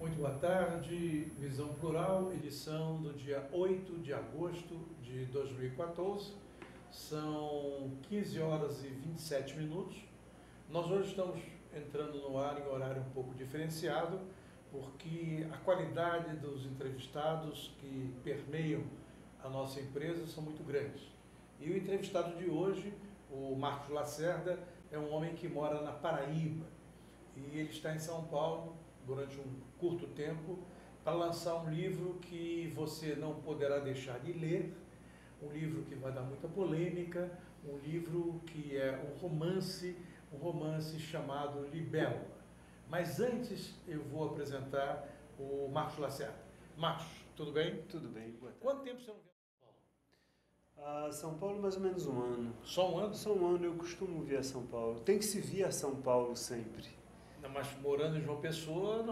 Muito boa tarde, Visão Plural, edição do dia 8 de agosto de 2014. São 15 horas e 27 minutos. Nós hoje estamos entrando no ar em horário um pouco diferenciado, porque a qualidade dos entrevistados que permeiam a nossa empresa são muito grandes. E o entrevistado de hoje, o Marcos Lacerda, é um homem que mora na Paraíba e ele está em São Paulo durante um curto tempo para lançar um livro que você não poderá deixar de ler, um livro que vai dar muita polêmica, um livro que é um romance chamado Libélula. Mas antes eu vou apresentar o Marcos Lacerda. Marcos, tudo bem? Tudo bem, boa tarde. Quanto tempo você não viu São Paulo? São Paulo mais ou menos um ano. Só um ano? Só um ano eu costumo vir a São Paulo. Tem que se vir a São Paulo sempre. Não, mas morando em João Pessoa,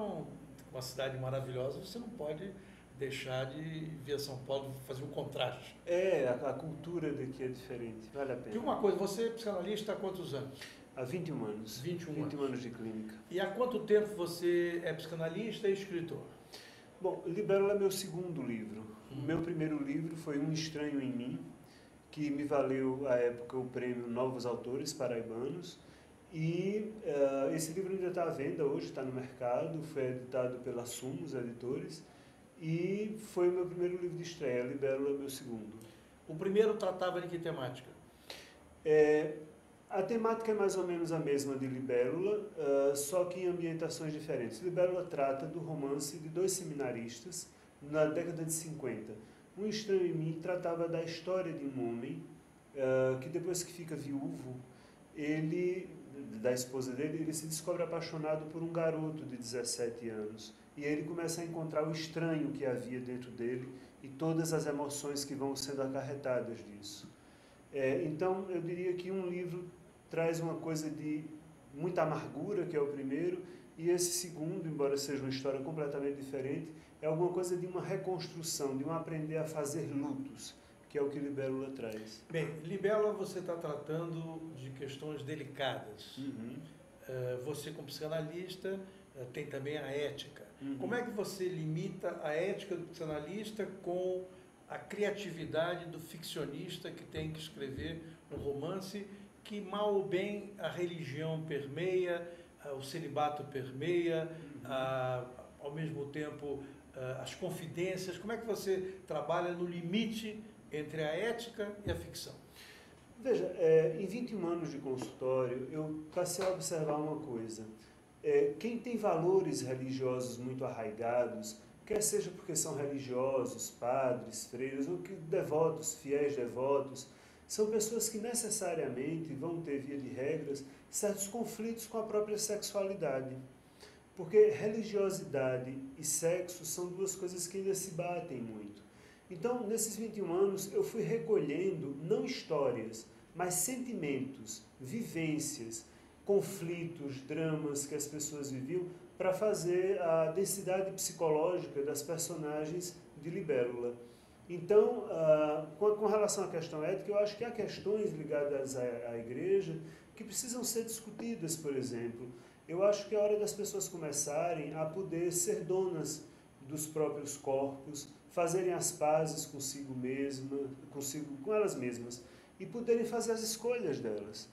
uma cidade maravilhosa, você não pode deixar de vir a São Paulo fazer um contraste. A cultura daqui é diferente, vale a pena. E uma coisa, você é psicanalista há quantos anos? Há 21 anos. 21 anos de clínica. E há quanto tempo você é psicanalista e escritor? Bom, Libélula é meu segundo livro. O meu primeiro livro foi Um Estranho em Mim, que me valeu, à época, o prêmio Novos Autores Paraibanos. E esse livro ainda está à venda hoje, está no mercado, foi editado pela Sumos Editores e foi o meu primeiro livro de estreia, Libélula é meu segundo. O primeiro tratava de que temática? A temática é mais ou menos a mesma de Libélula, só que em ambientações diferentes. Libélula trata do romance de dois seminaristas na década de 50. Um Estranho em Mim tratava da história de um homem que depois que fica viúvo, da esposa dele, ele se descobre apaixonado por um garoto de 17 anos. E ele começa a encontrar o estranho que havia dentro dele e todas as emoções que vão sendo acarretadas disso. Então, eu diria que um livro traz uma coisa de muita amargura, que é o primeiro, e esse segundo, embora seja uma história completamente diferente, é alguma coisa de uma reconstrução, de um aprender a fazer lutos, que é o que Libélula traz. Bem, Libélula você está tratando de questões delicadas. Uhum. Você, como psicanalista, tem também a ética. Uhum. Como é que você limita a ética do psicanalista com a criatividade do ficcionista que tem que escrever um romance que, mal ou bem, a religião permeia, o celibato permeia, ao mesmo tempo as confidências? Como é que você trabalha no limite entre a ética e a ficção? Veja, em 21 anos de consultório, eu passei a observar uma coisa. Quem tem valores religiosos muito arraigados, quer seja porque são religiosos, padres, freiras, ou que devotos, fiéis devotos, são pessoas que necessariamente vão ter, via de regras, certos conflitos com a própria sexualidade. Porque religiosidade e sexo são duas coisas que ainda se batem muito. Então, nesses 21 anos, eu fui recolhendo, não histórias, mas sentimentos, vivências, conflitos, dramas que as pessoas viviam para fazer a densidade psicológica das personagens de Libélula. Então, com relação à questão ética, eu acho que há questões ligadas à igreja que precisam ser discutidas, por exemplo. Eu acho que é hora das pessoas começarem a poder ser donas dos próprios corpos, fazerem as pazes consigo mesma, com elas mesmas, e poderem fazer as escolhas delas.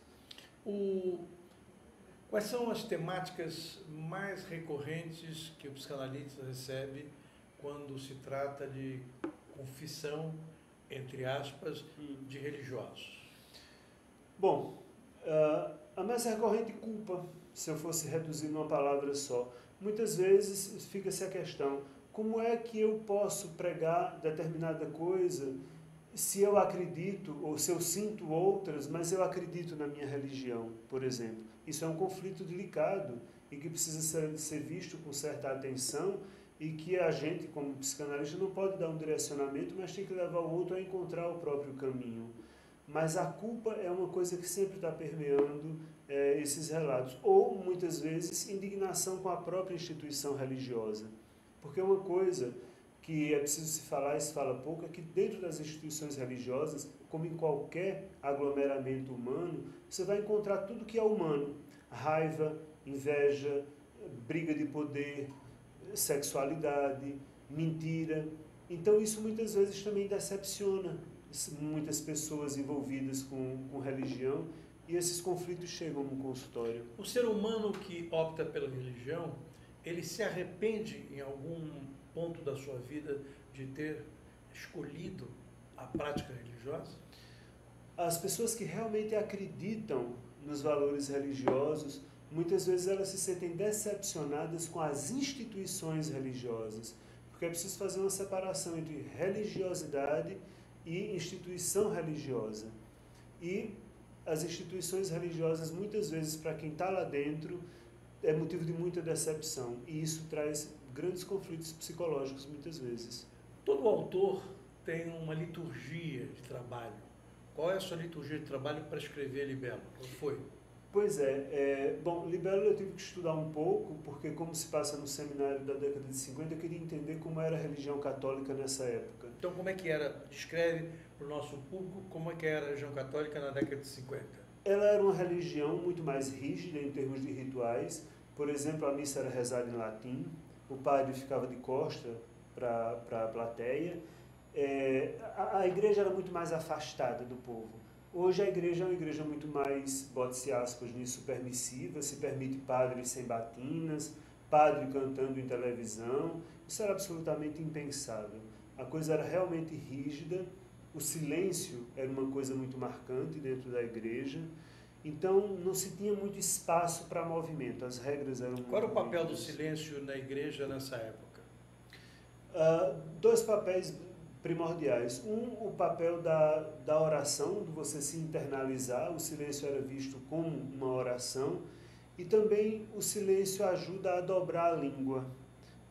Quais são as temáticas mais recorrentes que o psicanalista recebe quando se trata de confissão, entre aspas, de religiosos? Bom, a mais recorrente culpa, se eu fosse reduzir numa palavra só. Muitas vezes fica-se a questão: como é que eu posso pregar determinada coisa se eu acredito, ou se eu sinto outras, mas eu acredito na minha religião, por exemplo? Isso é um conflito delicado e que precisa ser visto com certa atenção e que a gente, como psicanalista, não pode dar um direcionamento, mas tem que levar o outro a encontrar o próprio caminho. Mas a culpa é uma coisa que sempre está permeando esses relatos. Ou, muitas vezes, indignação com a própria instituição religiosa. Porque uma coisa que é preciso se falar e se fala pouco é que dentro das instituições religiosas, como em qualquer aglomeramento humano, você vai encontrar tudo que é humano. Raiva, inveja, briga de poder, sexualidade, mentira. Então isso muitas vezes também decepciona muitas pessoas envolvidas com religião e esses conflitos chegam no consultório. O ser humano que opta pela religião, ele se arrepende em algum ponto da sua vida de ter escolhido a prática religiosa? As pessoas que realmente acreditam nos valores religiosos, muitas vezes elas se sentem decepcionadas com as instituições religiosas, porque é preciso fazer uma separação entre religiosidade e instituição religiosa. E as instituições religiosas, muitas vezes, para quem está lá dentro, é motivo de muita decepção. E isso traz grandes conflitos psicológicos, muitas vezes. Todo autor tem uma liturgia de trabalho. Qual é a sua liturgia de trabalho para escrever Libelo? Qual foi? Pois é. Bom, Libelo eu tive que estudar um pouco, porque como se passa no seminário da década de 50, eu queria entender como era a religião católica nessa época. Então, como é que era? Descreve para o nosso público como é que era a religião católica na década de 50. Ela era uma religião muito mais rígida em termos de rituais. Por exemplo, a missa era rezada em latim, o padre ficava de costa para a plateia. A igreja era muito mais afastada do povo. Hoje a igreja é uma igreja muito mais, bote-se aspas nisso, permissiva, se permite padres sem batinas, padre cantando em televisão. Isso era absolutamente impensável. A coisa era realmente rígida, o silêncio era uma coisa muito marcante dentro da igreja, então não se tinha muito espaço para movimento, as regras eram muito Qual era o papel do rígidas. silêncio na igreja nessa época? Dois papéis primordiais. O papel da oração, de você se internalizar, o silêncio era visto como uma oração, e também o silêncio ajuda a dobrar a língua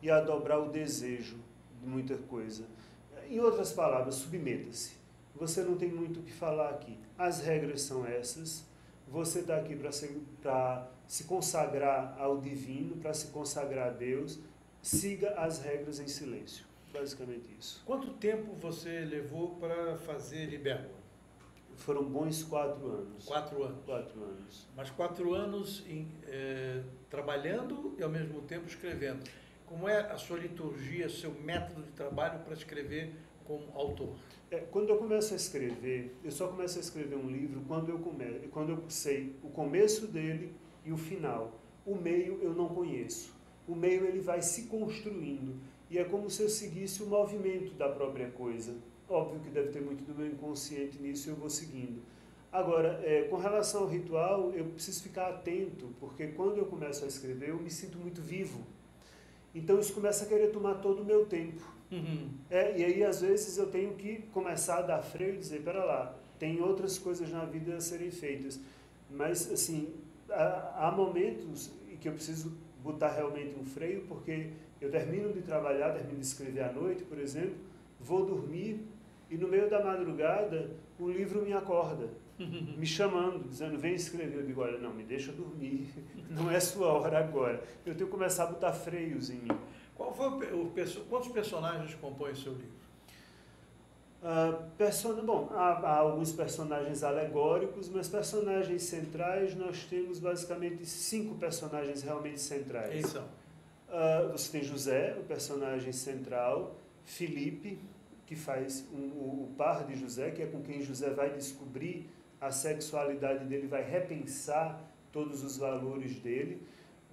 e a dobrar o desejo de muita coisa. Em outras palavras, submeta-se. Você não tem muito o que falar aqui. As regras são essas. Você está aqui para se consagrar ao divino, para se consagrar a Deus. Siga as regras em silêncio. Basicamente isso. Quanto tempo você levou para fazer Libelo? Foram bons 4 anos. 4 anos. 4 anos. Mas 4 anos trabalhando e ao mesmo tempo escrevendo. Como é a sua liturgia, seu método de trabalho para escrever como autor? Quando eu começo a escrever, eu só começo a escrever um livro quando eu sei o começo dele e o final. O meio eu não conheço. O meio ele vai se construindo e é como se eu seguisse o movimento da própria coisa. Óbvio que deve ter muito do meu inconsciente nisso e eu vou seguindo. Agora, com relação ao ritual, eu preciso ficar atento, porque quando eu começo a escrever, eu me sinto muito vivo. Então isso começa a querer tomar todo o meu tempo. Uhum. E aí às vezes eu tenho que começar a dar freio e dizer, pera lá, tem outras coisas na vida a serem feitas. Mas assim, há momentos em que eu preciso botar realmente um freio, porque eu termino de trabalhar, termino de escrever à noite, por exemplo, vou dormir e no meio da madrugada o livro me acorda, me chamando, dizendo, vem escrever. Eu digo, olha, não, me deixa dormir, não é sua hora agora. Eu tenho que começar a botar freios em mim. Quantos personagens compõem o seu livro? Há alguns personagens alegóricos, mas personagens centrais nós temos basicamente 5 personagens realmente centrais. Quem são? Você tem José, o personagem central, Felipe, que faz o par de José, que é com quem José vai descobrir a sexualidade dele, vai repensar todos os valores dele.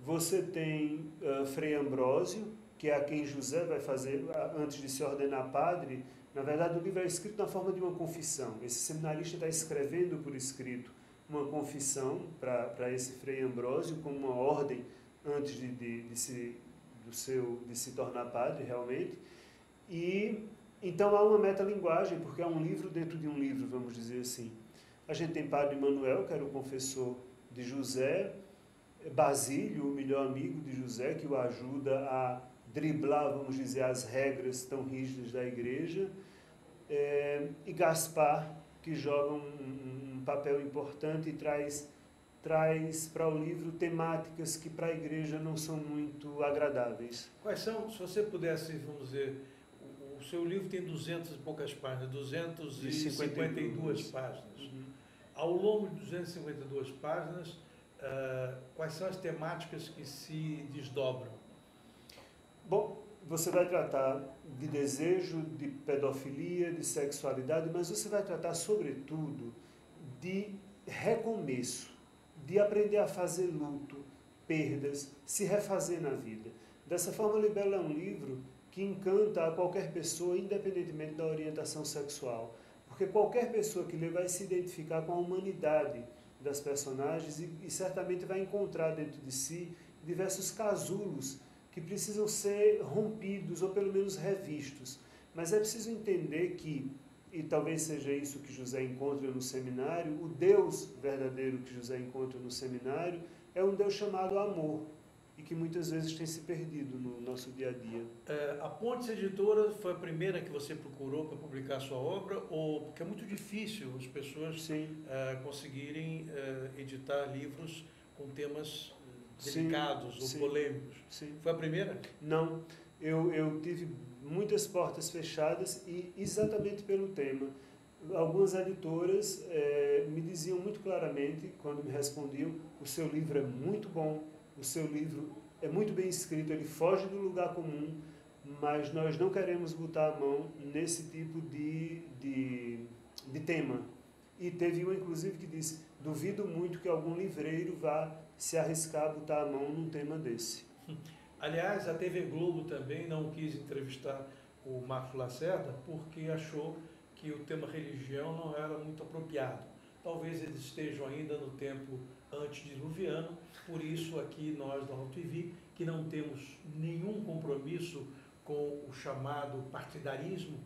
Você tem Frei Ambrósio, que é a quem José vai fazer antes de se ordenar padre. Na verdade, o livro é escrito na forma de uma confissão. Esse seminarista está escrevendo por escrito uma confissão para esse Frei Ambrósio, como uma ordem antes de se tornar padre, realmente. E então há uma metalinguagem, porque é um livro dentro de um livro, vamos dizer assim. A gente tem Padre Manuel, que era o confessor de José, Basílio, o melhor amigo de José, que o ajuda a driblar, vamos dizer, as regras tão rígidas da igreja, e Gaspar, que joga um papel importante e traz para o livro temáticas que para a igreja não são muito agradáveis. Quais são, se você pudesse, vamos dizer, o seu livro tem 200 e poucas páginas, 252 páginas. Uhum. Ao longo de 252 páginas, quais são as temáticas que se desdobram? Bom, você vai tratar de desejo, de pedofilia, de sexualidade, mas você vai tratar, sobretudo, de recomeço, de aprender a fazer luto, perdas, se refazer na vida. Dessa forma, Libélula é um livro que encanta a qualquer pessoa, independentemente da orientação sexual. Porque qualquer pessoa que lê vai se identificar com a humanidade das personagens e certamente vai encontrar dentro de si diversos casulos que precisam ser rompidos ou pelo menos revistos. Mas é preciso entender que, e talvez seja isso que José encontra no seminário, o Deus verdadeiro que José encontra no seminário é um Deus chamado amor, e que muitas vezes tem se perdido no nosso dia a dia. A Pontes Editora foi a primeira que você procurou para publicar a sua obra, ou porque é muito difícil as pessoas conseguirem editar livros com temas delicados ou polêmicos? Sim. Foi a primeira? Não, eu tive muitas portas fechadas e exatamente pelo tema. Algumas editoras me diziam muito claramente, quando me respondiam, o seu livro é muito bom, o seu livro é muito bem escrito, ele foge do lugar comum, mas nós não queremos botar a mão nesse tipo de tema. E teve um, inclusive, que disse, duvido muito que algum livreiro vá se arriscar a botar a mão num tema desse. Aliás, a TV Globo também não quis entrevistar o Marcos Lacerda porque achou que o tema religião não era muito apropriado. Talvez eles estejam ainda no tempo antediluviano, por isso aqui nós da Alto TV, que não temos nenhum compromisso com o chamado partidarismo,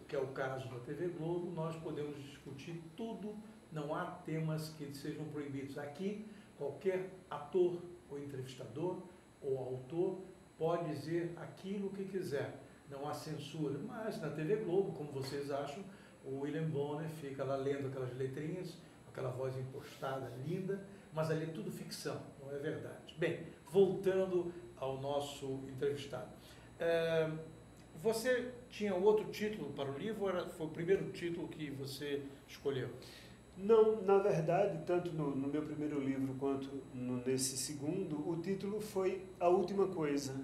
que é o caso da TV Globo, nós podemos discutir tudo, não há temas que sejam proibidos. Aqui, qualquer ator ou entrevistador ou autor pode dizer aquilo que quiser, não há censura, mas na TV Globo, como vocês acham, o William Bonner fica lá lendo aquelas letrinhas, aquela voz impostada, linda, mas ali é tudo ficção, não é verdade. Bem, voltando ao nosso entrevistado. Você tinha outro título para o livro ou foi o primeiro título que você escolheu? Não, na verdade, tanto no meu primeiro livro quanto nesse segundo, o título foi A Última Coisa.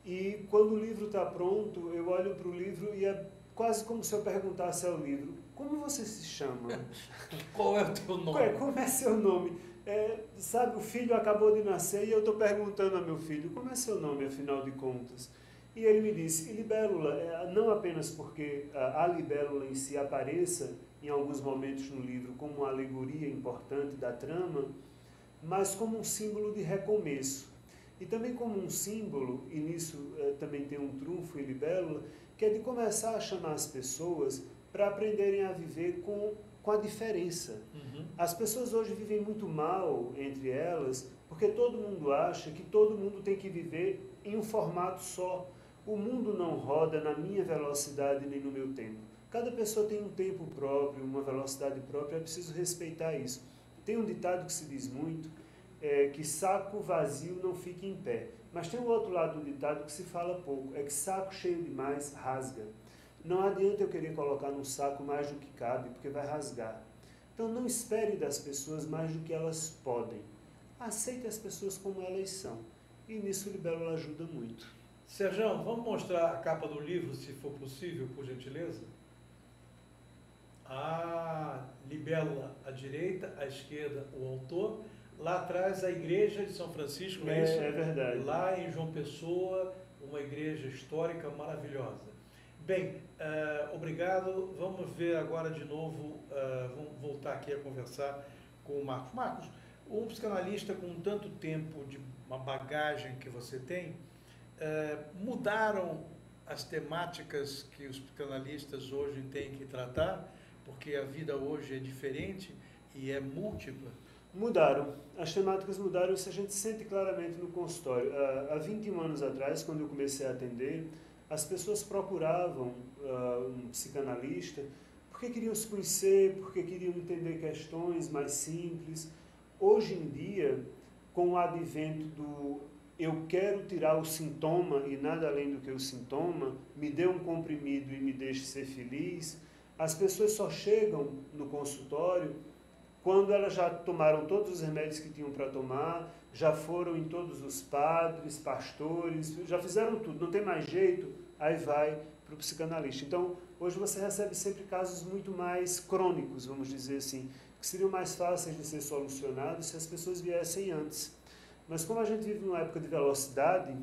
E quando o livro está pronto, eu olho para o livro e é quase como se eu perguntasse ao livro, como você se chama? Qual é o teu nome? Como é seu nome? Sabe, o filho acabou de nascer e eu estou perguntando ao meu filho, como é seu nome, afinal de contas? E ele me disse, e libélula, não apenas porque a libélula em si apareça em alguns momentos no livro como uma alegoria importante da trama, mas como um símbolo de recomeço. E também como um símbolo, e nisso também tem um trunfo em libélula, que é de começar a chamar as pessoas para aprenderem a viver com a diferença. Uhum. As pessoas hoje vivem muito mal entre elas, porque todo mundo acha que todo mundo tem que viver em um formato só. O mundo não roda na minha velocidade nem no meu tempo. Cada pessoa tem um tempo próprio, uma velocidade própria, é preciso respeitar isso. Tem um ditado que se diz muito, que saco vazio não fica em pé. Mas tem um outro lado do ditado que se fala pouco, é que saco cheio demais rasga. Não adianta eu querer colocar num saco mais do que cabe, porque vai rasgar. Então não espere das pessoas mais do que elas podem. Aceite as pessoas como elas são. E nisso o libélula ajuda muito. Serjão, vamos mostrar a capa do livro, se for possível, por gentileza? Libélula à direita, à esquerda o autor. Lá atrás a igreja de São Francisco, é isso? É verdade. Lá em João Pessoa, uma igreja histórica maravilhosa. Bem, obrigado. Vamos ver agora de novo, vamos voltar aqui a conversar com o Marcos. Marcos, um psicanalista com tanto tempo de uma bagagem que você tem, mudaram as temáticas que os psicanalistas hoje têm que tratar, porque a vida hoje é diferente e é múltipla? Mudaram. As temáticas mudaram, isso a gente sente claramente no consultório. Há 21 anos atrás, quando eu comecei a atender, as pessoas procuravam um psicanalista porque queriam se conhecer, porque queriam entender questões mais simples. Hoje em dia, com o advento do eu quero tirar o sintoma e nada além do que o sintoma, me dê um comprimido e me deixe ser feliz, as pessoas só chegam no consultório quando elas já tomaram todos os remédios que tinham para tomar, já foram em todos os padres, pastores, já fizeram tudo, não tem mais jeito, aí vai para o psicanalista. Então, hoje você recebe sempre casos muito mais crônicos, vamos dizer assim, que seriam mais fáceis de ser solucionados se as pessoas viessem antes. Mas como a gente vive numa época de velocidade,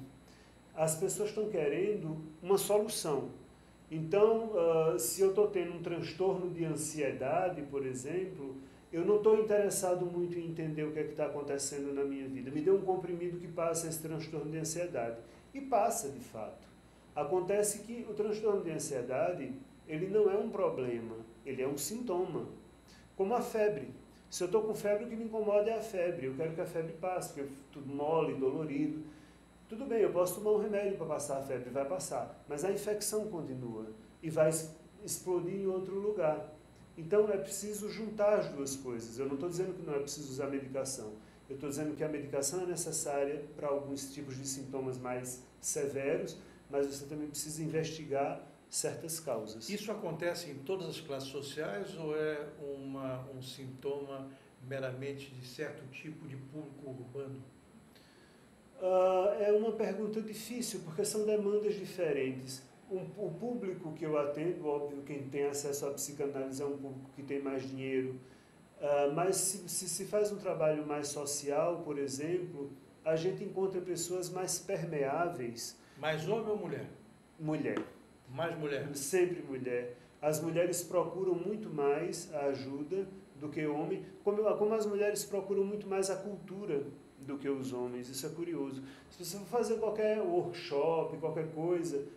as pessoas estão querendo uma solução. Então, se eu estou tendo um transtorno de ansiedade, por exemplo, eu não estou interessado muito em entender o que é que está acontecendo na minha vida. Me dê um comprimido que passa esse transtorno de ansiedade. E passa, de fato. Acontece que o transtorno de ansiedade, ele não é um problema, ele é um sintoma. Como a febre. Se eu estou com febre, o que me incomoda é a febre. Eu quero que a febre passe, porque eu estou mole, dolorido. Tudo bem, eu posso tomar um remédio para passar a febre, vai passar. Mas a infecção continua e vai explodir em outro lugar. Então é preciso juntar as duas coisas. Eu não estou dizendo que não é preciso usar medicação. Eu estou dizendo que a medicação é necessária para alguns tipos de sintomas mais severos, mas você também precisa investigar certas causas. Isso acontece em todas as classes sociais ou é um sintoma meramente de certo tipo de público urbano? É uma pergunta difícil, porque são demandas diferentes. O público que eu atendo, óbvio, quem tem acesso à psicanálise é um público que tem mais dinheiro, mas se faz um trabalho mais social, por exemplo, a gente encontra pessoas mais permeáveis. Mais homem ou mulher? Mulher. Mais mulher? Sempre mulher. As mulheres procuram muito mais a ajuda do que o homem, como as mulheres procuram muito mais a cultura do que os homens. Isso é curioso. Se você for fazer qualquer workshop, qualquer coisa,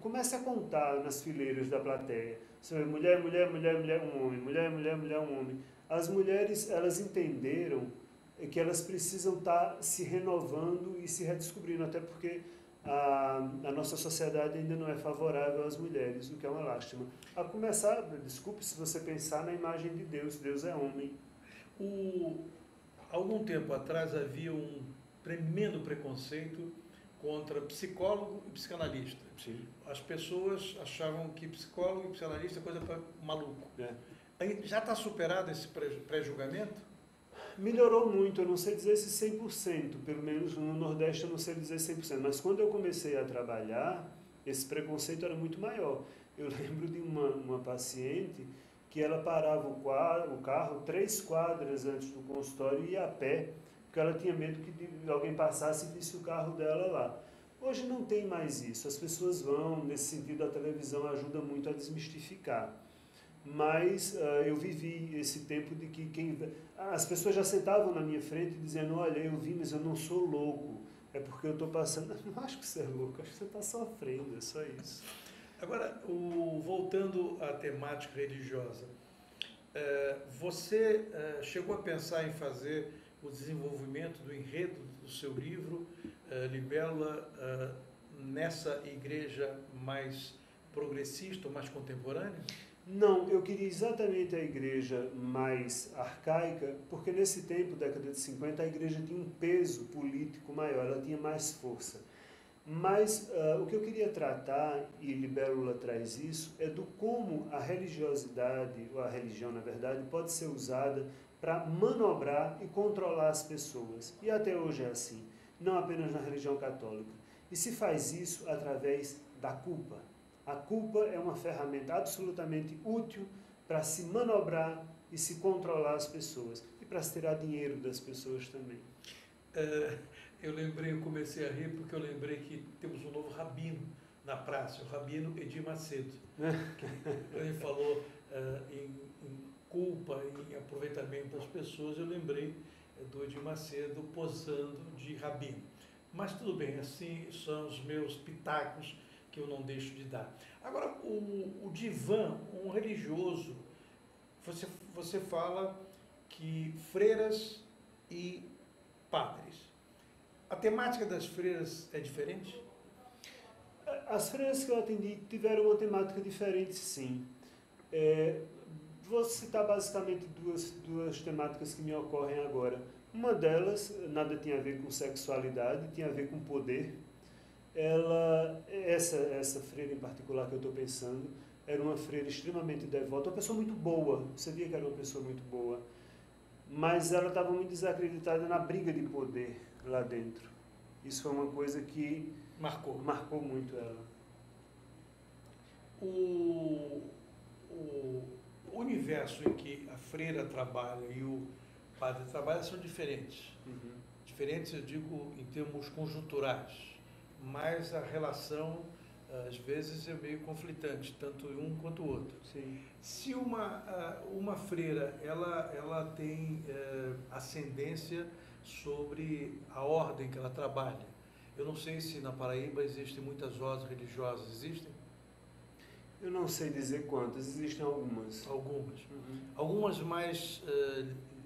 comece a contar nas fileiras da plateia. Você vê mulher, mulher, mulher, mulher, um homem. Mulher, mulher, mulher, um homem. As mulheres, elas entenderam que elas precisam estar se renovando e se redescobrindo, até porque a nossa sociedade ainda não é favorável às mulheres, o que é uma lástima. A começar, desculpe, se você pensar na imagem de Deus, Deus é homem. Algum tempo atrás havia um tremendo preconceito contra psicólogo e psicanalista. Sim. As pessoas achavam que psicólogo e psicanalista é coisa para maluco. É. Já está superado esse pré-julgamento? Melhorou muito, eu não sei dizer se 100%, pelo menos no Nordeste eu não sei dizer 100%, mas quando eu comecei a trabalhar, esse preconceito era muito maior. Eu lembro de uma paciente que ela parava o carro 3 quadras antes do consultório e ia a pé, porque ela tinha medo que alguém passasse e visse o carro dela lá. Hoje não tem mais isso, as pessoas vão, nesse sentido a televisão ajuda muito a desmistificar. Mas eu vivi esse tempo de que as pessoas já sentavam na minha frente dizendo, olha, eu vi, mas eu não sou louco, é porque eu estou passando... Não acho que você é louco, acho que você está sofrendo, é só isso. Agora, voltando à temática religiosa, você chegou a pensar em fazer o desenvolvimento do enredo do seu livro, Libélula, nessa igreja mais progressista ou mais contemporânea? Não, eu queria exatamente a igreja mais arcaica, porque nesse tempo, década de 50, a igreja tinha um peso político maior, ela tinha mais força. Mas o que eu queria tratar, e Libélula traz isso, é do como a religiosidade, ou a religião, na verdade, pode ser usada para manobrar e controlar as pessoas. E até hoje é assim, não apenas na religião católica. E se faz isso através da culpa. A culpa é uma ferramenta absolutamente útil para se manobrar e se controlar as pessoas. E para se tirar dinheiro das pessoas também. Eu comecei a rir porque eu lembrei que temos um novo rabino na praça, o rabino Edir Macedo. Quando ele falou em culpa, em aproveitamento das pessoas, eu lembrei do Edir Macedo posando de rabino. Mas tudo bem, assim são os meus pitacos que eu não deixo de dar. Agora, o divã, um religioso, você fala que freiras e padres. A temática das freiras é diferente? As freiras que eu atendi tiveram uma temática diferente, sim. Vou citar basicamente duas temáticas que me ocorrem agora. Uma delas, nada tinha a ver com sexualidade, tinha a ver com poder. Essa freira em particular que eu estou pensando, era uma freira extremamente devota, uma pessoa muito boa, você via que era uma pessoa muito boa. mas ela estava muito desacreditada na briga de poder lá dentro. Isso foi uma coisa que marcou muito ela. O universo em que a freira trabalha e o padre trabalha são diferentes. Uhum. Diferentes, eu digo, em termos conjunturais, mas a relação, às vezes, é meio conflitante, tanto um quanto o outro. Sim. Se uma freira ela tem ascendência sobre a ordem que ela trabalha, eu não sei se na Paraíba existem muitas ordens religiosas, existem? Eu não sei dizer quantas, existem algumas. Algumas. Uhum. Algumas mais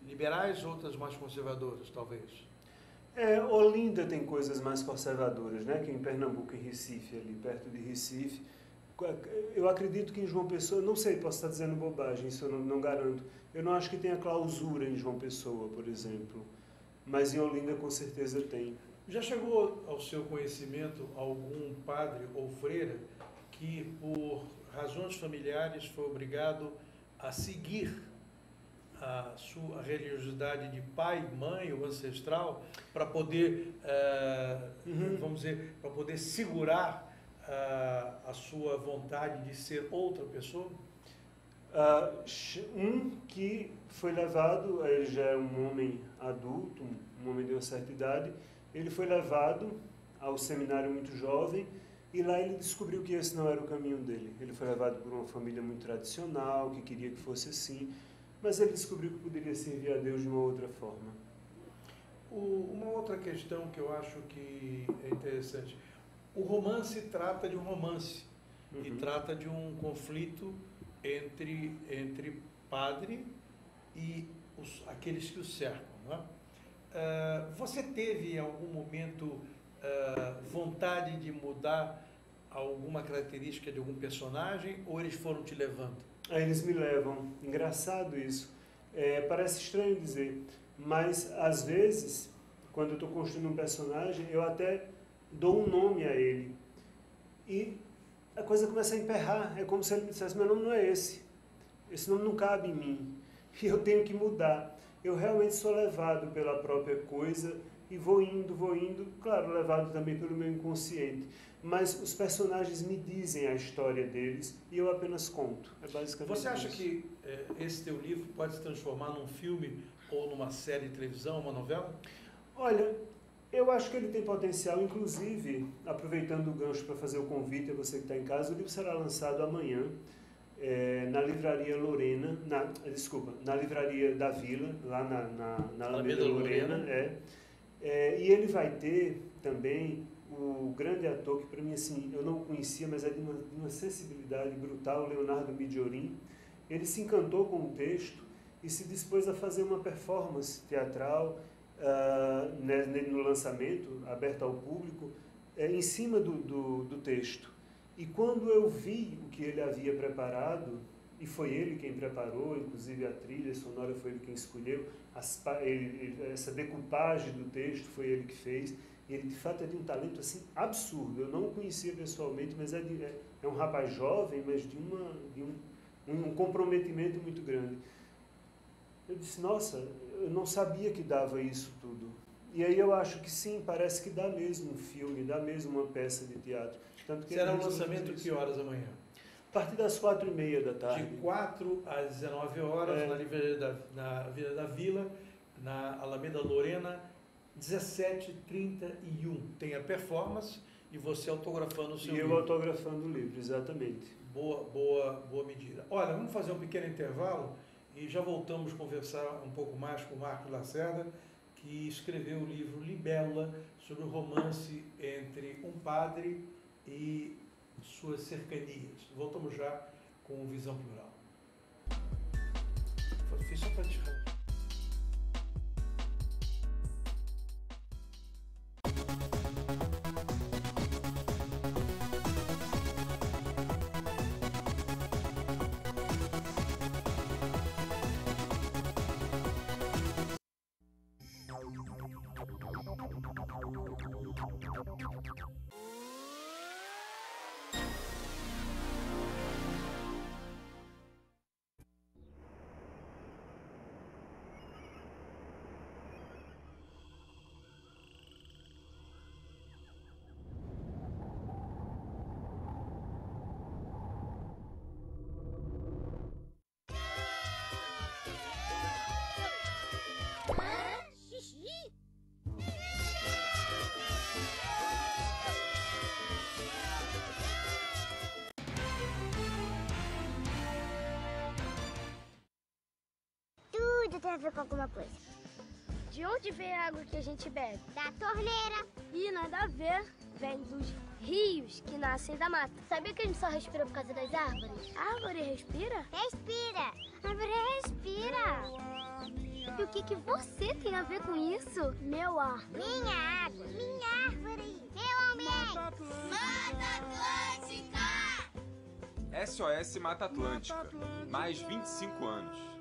liberais, outras mais conservadoras, talvez. Olinda tem coisas mais conservadoras, né? Que em Pernambuco, em Recife, ali perto de Recife. Eu acredito que em João Pessoa, não sei, posso estar dizendo bobagem, isso eu não garanto. Eu não acho que tenha clausura em João Pessoa, por exemplo, mas em Olinda com certeza tem. Já chegou ao seu conhecimento algum padre ou freira que, por razões familiares, foi obrigado a seguir a sua religiosidade de pai, mãe ou ancestral para poder, vamos dizer, para poder segurar a sua vontade de ser outra pessoa? Um que foi levado, ele já é um homem adulto, um homem de uma certa idade, ele foi levado ao seminário muito jovem e lá ele descobriu que esse não era o caminho dele. Ele foi levado por uma família muito tradicional, que queria que fosse assim, mas ele descobriu que poderia servir a Deus de uma outra forma. Uma outra questão que eu acho que é interessante, o romance trata de um romance e trata de um conflito entre padre e aqueles que o cercam, não é? Você teve em algum momento vontade de mudar alguma característica de algum personagem ou eles foram te levando? Eles me levam. Engraçado isso. Parece estranho dizer, mas às vezes, quando eu estou construindo um personagem, eu até dou um nome a ele. E a coisa começa a emperrar. É como se ele me dissesse, meu nome não é esse. Esse nome não cabe em mim. E eu tenho que mudar. Eu realmente sou levado pela própria coisa e vou indo, claro, levado também pelo meu inconsciente. Mas os personagens me dizem a história deles e eu apenas conto. É basicamente Você acha isso. que esse teu livro pode se transformar num filme ou numa série de televisão, uma novela? Olha, eu acho que ele tem potencial, inclusive, aproveitando o gancho para fazer o convite a você que está em casa, o livro será lançado amanhã. Na livraria Lorena, na livraria da Vila, lá na Alameda Lorena. E ele vai ter também o grande ator, que para mim assim, eu não o conhecia, mas é de uma sensibilidade brutal, Leonardo Midiorin. Ele se encantou com o texto e se dispôs a fazer uma performance teatral no lançamento, aberta ao público, em cima do texto. E quando eu vi o que ele havia preparado, e foi ele quem preparou, inclusive a trilha sonora foi ele quem escolheu, essa decupagem do texto foi ele que fez, e ele de fato é de um talento assim absurdo. Eu não o conhecia pessoalmente, mas é um rapaz jovem, mas de um comprometimento muito grande. Eu disse, nossa, eu não sabia que dava isso tudo. E aí eu acho que sim, parece que dá mesmo um filme, dá mesmo uma peça de teatro. Tanto que será um lançamento que horas amanhã? A partir das 4h30 da tarde. De 4 às 19 horas, na livraria na Avenida da Vila, na Alameda Lorena, 17h31. Tem a performance e você autografando o seu livro. E eu autografando o livro, exatamente. Boa medida. Olha, vamos fazer um pequeno intervalo e já voltamos a conversar um pouco mais com o Marcos Lacerda, que escreveu o livro Libélula, sobre o romance entre um padre e suas cercanias. Voltamos já com Visão Plural. Fiz só para te falar. tudo tem a ver com alguma coisa. De onde vem a água que a gente bebe? Da torneira. Ih, nada a ver. Vem dos rios que nascem da mata. Sabia que a gente só respira por causa das árvores? A árvore respira? Respira. A árvore respira. E o que você tem a ver com isso? Meu ar. Minha água. Minha árvore. Meu ambiente. Mata Atlântica. SOS Mata Atlântica. Mais 25 anos.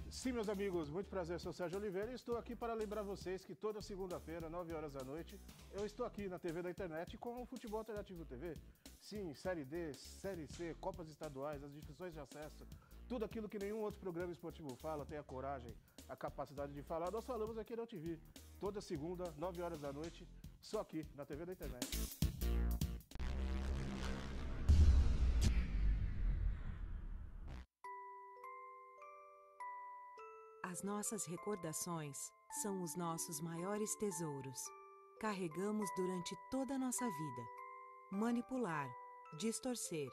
Sim, meus amigos, muito prazer, sou Sérgio Oliveira e estou aqui para lembrar vocês que toda segunda-feira, 9 horas da noite, eu estou aqui na TV da internet com o Futebol Alternativo TV. Sim, Série D, Série C, Copas Estaduais, as divisões de acesso, tudo aquilo que nenhum outro programa esportivo fala, tem a coragem, a capacidade de falar, nós falamos aqui na TV. Toda segunda, 9 horas da noite, só aqui na TV da internet. As nossas recordações são os nossos maiores tesouros. Carregamos durante toda a nossa vida. Manipular, distorcer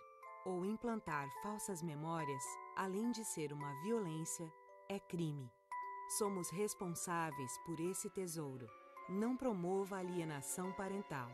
ou implantar falsas memórias, além de ser uma violência, é crime. Somos responsáveis por esse tesouro. Não promova alienação parental.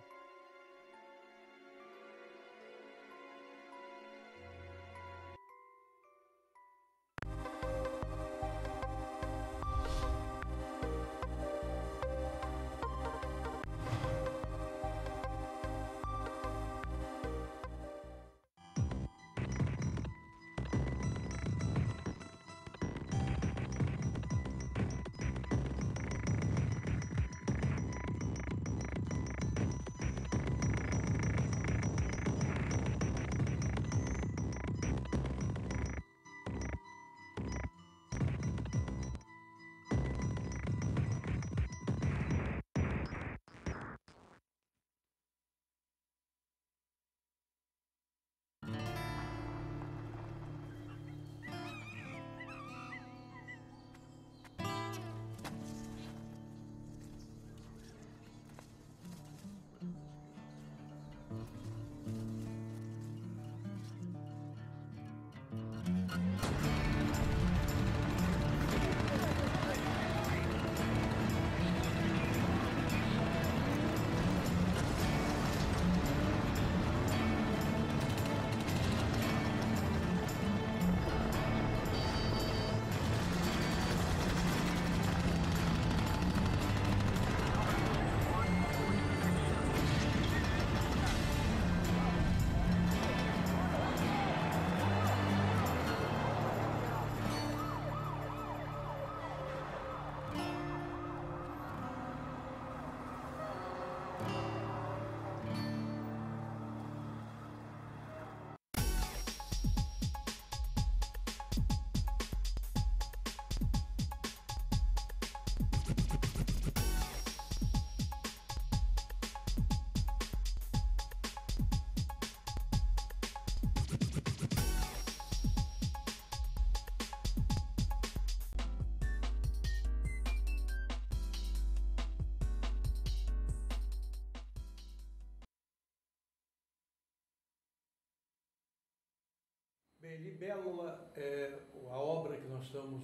Bem, Libélula é a obra que nós estamos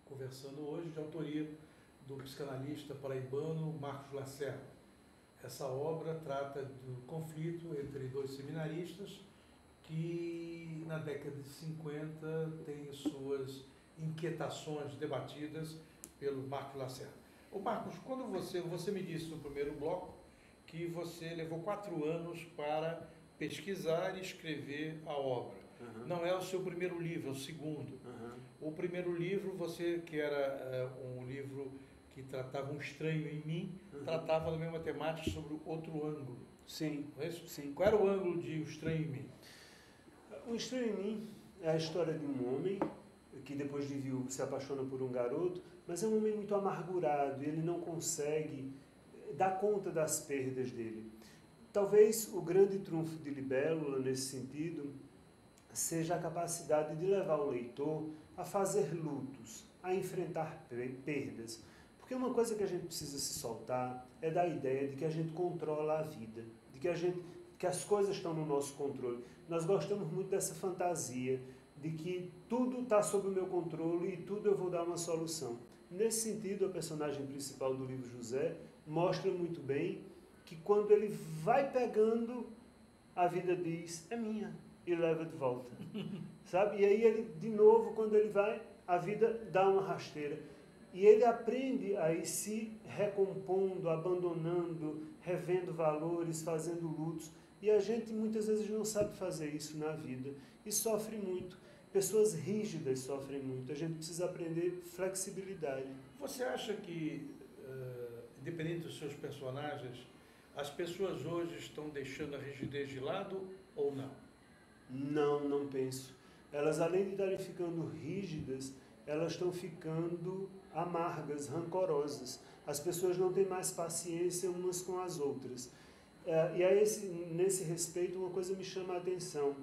conversando hoje, de autoria do psicanalista paraibano Marcos Lacerda. Essa obra trata do conflito entre dois seminaristas que, na década de 50, têm suas inquietações debatidas pelo Marcos Lacerda. Ô Marcos, quando você me disse no primeiro bloco que você levou 4 anos para pesquisar e escrever a obra. Uhum. Não é o seu primeiro livro, é o segundo. Uhum. O primeiro livro, que era um livro que tratava Um Estranho em Mim, uhum, tratava da mesma temática sobre outro ângulo. Sim. Não é isso? Sim. Qual era o ângulo de O Estranho em Mim? O Estranho em Mim é a história de um homem que depois de viúvo se apaixona por um garoto, mas é um homem muito amargurado e ele não consegue dar conta das perdas dele. Talvez o grande trunfo de Libélula, nesse sentido, seja a capacidade de levar o leitor a fazer lutos, a enfrentar perdas. Porque uma coisa que a gente precisa se soltar é da ideia de que a gente controla a vida, de que as coisas estão no nosso controle. Nós gostamos muito dessa fantasia de que tudo está sob o meu controle e tudo eu vou dar uma solução. Nesse sentido, a personagem principal do livro José mostra muito bem que quando ele vai pegando, a vida diz, é minha, e leva de volta. Sabe? E aí ele, de novo, quando ele vai, a vida dá uma rasteira. E ele aprende a ir se recompondo, abandonando, revendo valores, fazendo lutos. E a gente muitas vezes não sabe fazer isso na vida e sofre muito. Pessoas rígidas sofrem muito. A gente precisa aprender flexibilidade. Você acha que, independente dos seus personagens, as pessoas hoje estão deixando a rigidez de lado ou não? Não penso. Elas, além de estarem ficando rígidas, elas estão ficando amargas, rancorosas. As pessoas não têm mais paciência umas com as outras. E aí, nesse respeito, uma coisa me chama a atenção.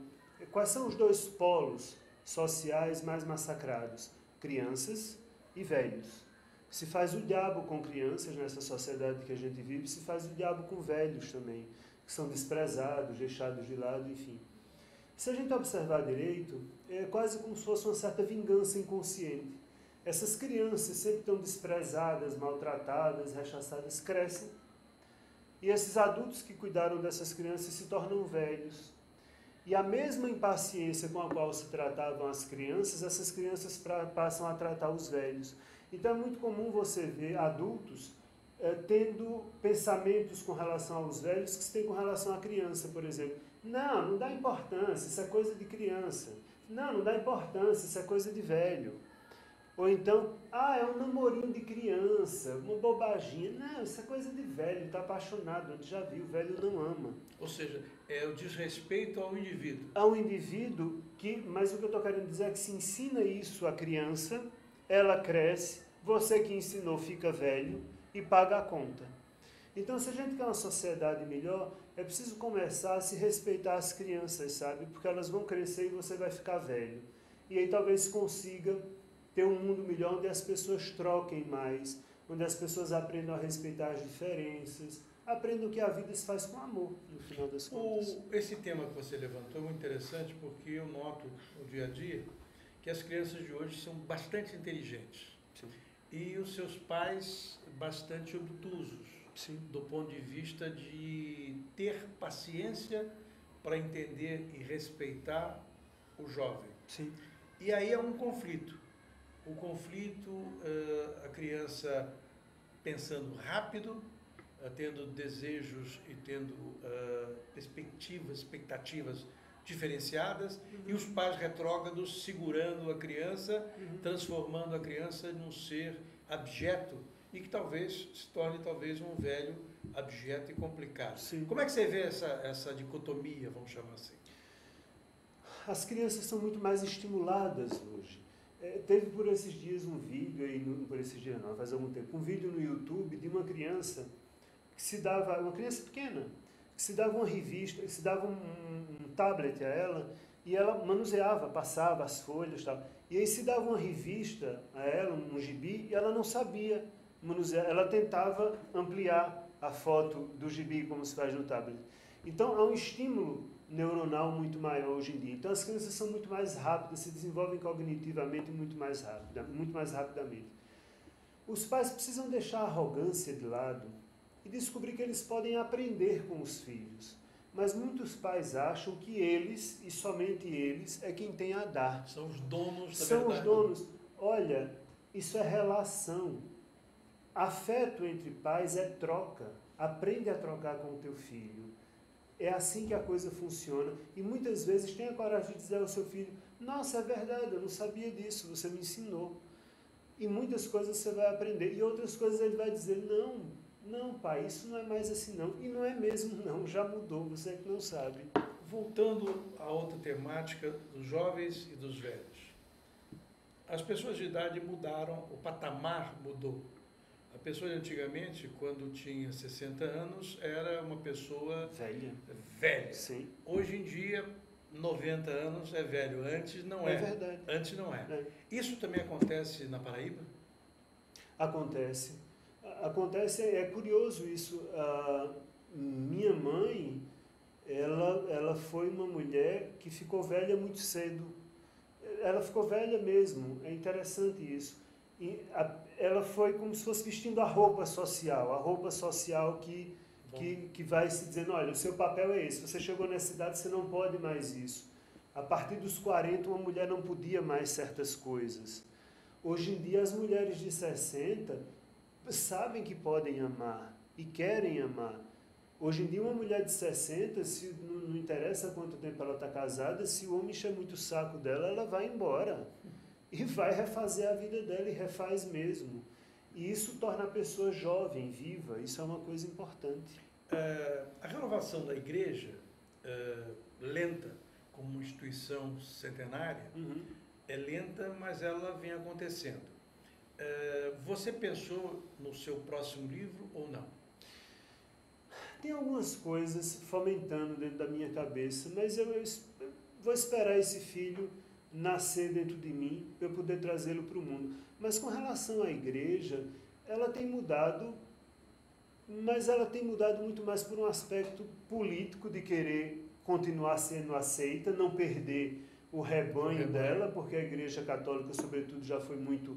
Quais são os dois polos sociais mais massacrados? Crianças e velhos. Se faz o diabo com crianças nessa sociedade que a gente vive, se faz o diabo com velhos também, que são desprezados, deixados de lado, enfim. Se a gente observar direito, é quase como se fosse uma certa vingança inconsciente. Essas crianças sempre tão desprezadas, maltratadas, rechaçadas, crescem. E esses adultos que cuidaram dessas crianças se tornam velhos. E a mesma impaciência com a qual se tratavam as crianças, essas crianças passam a tratar os velhos. Então é muito comum você ver adultos tendo pensamentos com relação aos velhos que se tem com relação à criança, por exemplo. Não dá importância, isso é coisa de criança. Não dá importância, isso é coisa de velho. Ou então, é um namorinho de criança, uma bobaginha. Não, isso é coisa de velho, está apaixonado, a gente já viu, o velho não ama. Ou seja, é o desrespeito ao indivíduo. Ao indivíduo, mas o que eu estou querendo dizer é que se ensina isso à criança, ela cresce, você que ensinou fica velho e paga a conta. Então, se a gente quer uma sociedade melhor, é preciso começar a se respeitar as crianças, sabe? Porque elas vão crescer e você vai ficar velho. E aí talvez consiga ter um mundo melhor onde as pessoas troquem mais, onde as pessoas aprendam a respeitar as diferenças, aprendam que a vida se faz com amor, no final das contas. Esse tema que você levantou é muito interessante porque eu noto no dia a dia que as crianças de hoje são bastante inteligentes. Sim. E os seus pais bastante obtusos. Sim. Do ponto de vista de ter paciência para entender e respeitar o jovem. Sim. E aí é um conflito. O conflito, a criança pensando rápido, tendo desejos e tendo expectativas diferenciadas, e os pais retrógrados segurando a criança, transformando a criança num ser abjeto, e que talvez se torne um velho abjeto e complicado. Sim. Como é que você vê essa dicotomia, vamos chamar assim? As crianças são muito mais estimuladas hoje. Teve por esses dias um vídeo, faz algum tempo, um vídeo no YouTube de uma criança uma criança pequena, que se dava uma revista, que se dava um tablet a ela, e ela manuseava, passava as folhas e tal. E aí se dava uma revista a ela, um gibi, e ela não sabia manusear, ela tentava ampliar a foto do gibi, como se faz no tablet. Então, há um estímulo neuronal muito maior hoje em dia. Então, as crianças são muito mais rápidas, se desenvolvem cognitivamente muito mais rapidamente. Os pais precisam deixar a arrogância de lado e descobrir que eles podem aprender com os filhos. Mas muitos pais acham que eles, e somente eles, é quem tem a dar. São os donos da verdade. São os donos. Olha, isso é relação. Afeto entre pais é troca. Aprende a trocar com o teu filho. É assim que a coisa funciona. E muitas vezes tenha coragem de dizer ao seu filho: nossa, é verdade, eu não sabia disso, você me ensinou. E muitas coisas você vai aprender. E outras coisas ele vai dizer: não, pai, isso não é mais assim não. E não é mesmo não, já mudou, você é que não sabe. Voltando a outra temática dos jovens e dos velhos. As pessoas de idade mudaram, o patamar mudou. A pessoa de antigamente, quando tinha 60 anos, era uma pessoa velha. Sim. Hoje em dia, 90 anos é velho. Antes não é. É verdade. Antes não é. Isso também acontece na Paraíba? Acontece. Acontece, é curioso isso. A minha mãe, ela foi uma mulher que ficou velha muito cedo. Ela ficou velha mesmo, é interessante isso. Ela foi como se fosse vestindo a roupa social que vai se dizendo, olha, o seu papel é esse, você chegou nessa idade, você não pode mais isso. A partir dos 40, uma mulher não podia mais certas coisas. Hoje em dia, as mulheres de 60 sabem que podem amar e querem amar. Hoje em dia, uma mulher de 60, se não interessa quanto tempo ela está casada, se o homem encher muito o saco dela, ela vai embora. E vai refazer a vida dela, e refaz mesmo. E isso torna a pessoa jovem, viva. Isso é uma coisa importante. A renovação da igreja, lenta, como instituição centenária, é lenta, mas ela vem acontecendo. Você pensou no seu próximo livro ou não? Tem algumas coisas fomentando dentro da minha cabeça, mas eu vou esperar esse filho nascer dentro de mim para eu poder trazê-lo para o mundo. Mas com relação à igreja, ela tem mudado, mas ela tem mudado muito mais por um aspecto político de querer continuar sendo aceita, não perder o rebanho dela, porque a Igreja Católica, sobretudo, já foi muito...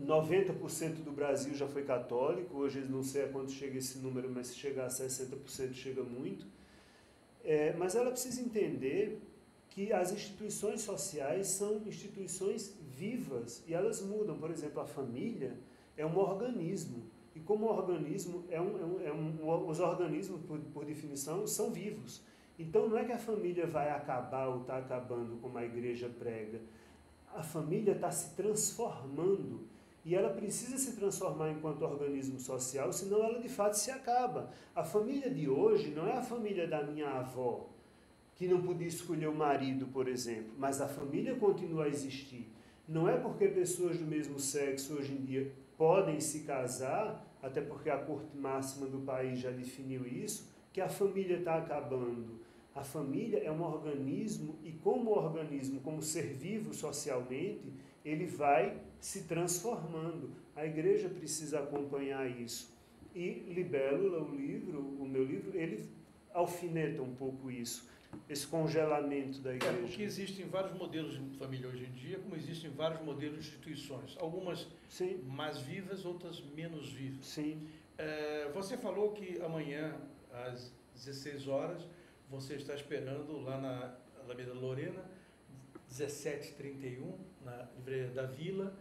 90% do Brasil já foi católico, hoje não sei a quanto chega esse número, mas se chegar a 60% chega muito. Mas ela precisa entender que as instituições sociais são instituições vivas e elas mudam. Por exemplo, a família é um organismo, e como organismo, os organismos, por definição, são vivos. Então, não é que a família vai acabar ou está acabando, como a igreja prega. A família está se transformando. E ela precisa se transformar enquanto organismo social, senão ela de fato se acaba. A família de hoje não é a família da minha avó, que não podia escolher o marido, por exemplo, mas a família continua a existir. Não é porque pessoas do mesmo sexo hoje em dia podem se casar, até porque a Corte Máxima do país já definiu isso, que a família está acabando. A família é um organismo e como organismo, como ser vivo socialmente, ele vai se transformando. A igreja precisa acompanhar isso. E Libélula, o meu livro, ele alfineta um pouco isso, esse congelamento da igreja. Porque existem vários modelos de família hoje em dia, como existem vários modelos de instituições. Algumas mais vivas, outras menos vivas. Sim. Você falou que amanhã, às 16 horas, você está esperando lá na Alameda Lorena, 17h31, na Livraria da Vila,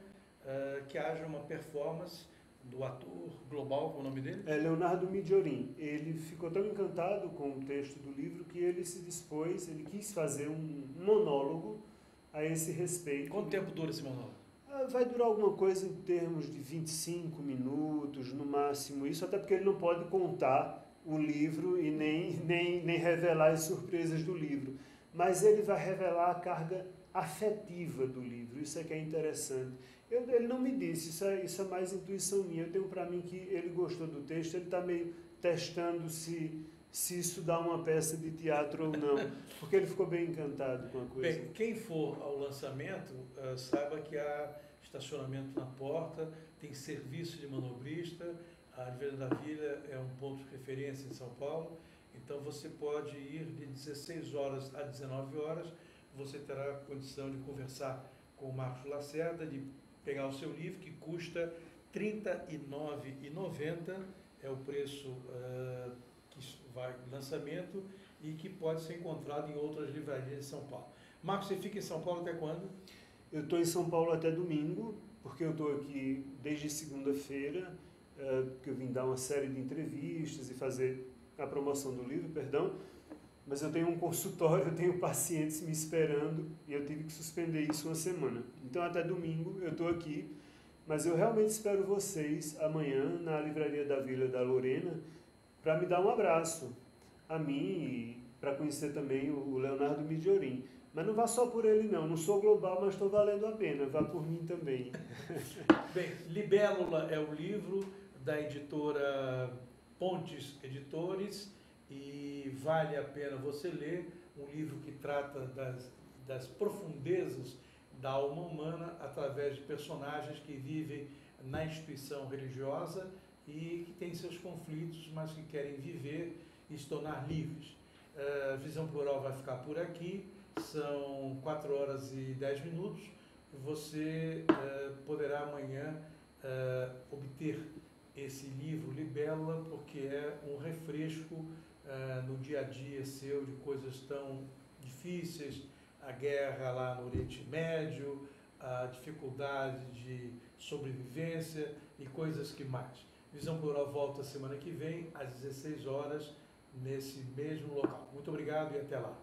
que haja uma performance do ator global, qual é o nome dele? Leonardo Midiorin. Ele ficou tão encantado com o texto do livro que ele se dispôs, ele quis fazer um monólogo a esse respeito. Quanto tempo dura esse monólogo? Vai durar alguma coisa em termos de 25 minutos, no máximo isso, até porque ele não pode contar o livro e nem revelar as surpresas do livro. Mas ele vai revelar a carga afetiva do livro, isso é que é interessante. Ele não me disse, isso é mais intuição minha. Eu tenho para mim que ele gostou do texto, ele está meio testando se isso dá uma peça de teatro ou não, porque ele ficou bem encantado com a coisa. Bem, quem for ao lançamento, saiba que há estacionamento na porta, tem serviço de manobrista, a Livraria da Vila é um ponto de referência em São Paulo, então você pode ir de 16 horas a 19 horas, você terá condição de conversar com o Marcos Lacerda, de pegar o seu livro, que custa R$ 39,90, é o preço que vai no lançamento e que pode ser encontrado em outras livrarias de São Paulo. Marcos, você fica em São Paulo até quando? Eu estou em São Paulo até domingo, porque eu estou aqui desde segunda-feira, que eu vim dar uma série de entrevistas e fazer a promoção do livro, mas eu tenho um consultório, eu tenho pacientes me esperando e eu tive que suspender isso uma semana. Então até domingo eu estou aqui, mas eu realmente espero vocês amanhã na Livraria da Vila da Lorena para me dar um abraço a mim e para conhecer também o Leonardo Midiorin. Mas não vá só por ele não sou global, mas estou valendo a pena, vá por mim também. Bem, Libélula é o livro da editora Pontes Editores e vale a pena você ler um livro que trata das profundezas da alma humana através de personagens que vivem na instituição religiosa e que têm seus conflitos, mas que querem viver e se tornar livres. Visão Plural vai ficar por aqui, são 4 horas e 10 minutos. Você poderá amanhã obter esse livro Libélula, porque é um refresco no dia a dia seu de coisas tão difíceis, a guerra lá no Oriente Médio, a dificuldade de sobrevivência e coisas que mais. Visão Plural volta semana que vem, às 16 horas, nesse mesmo local. Muito obrigado e até lá.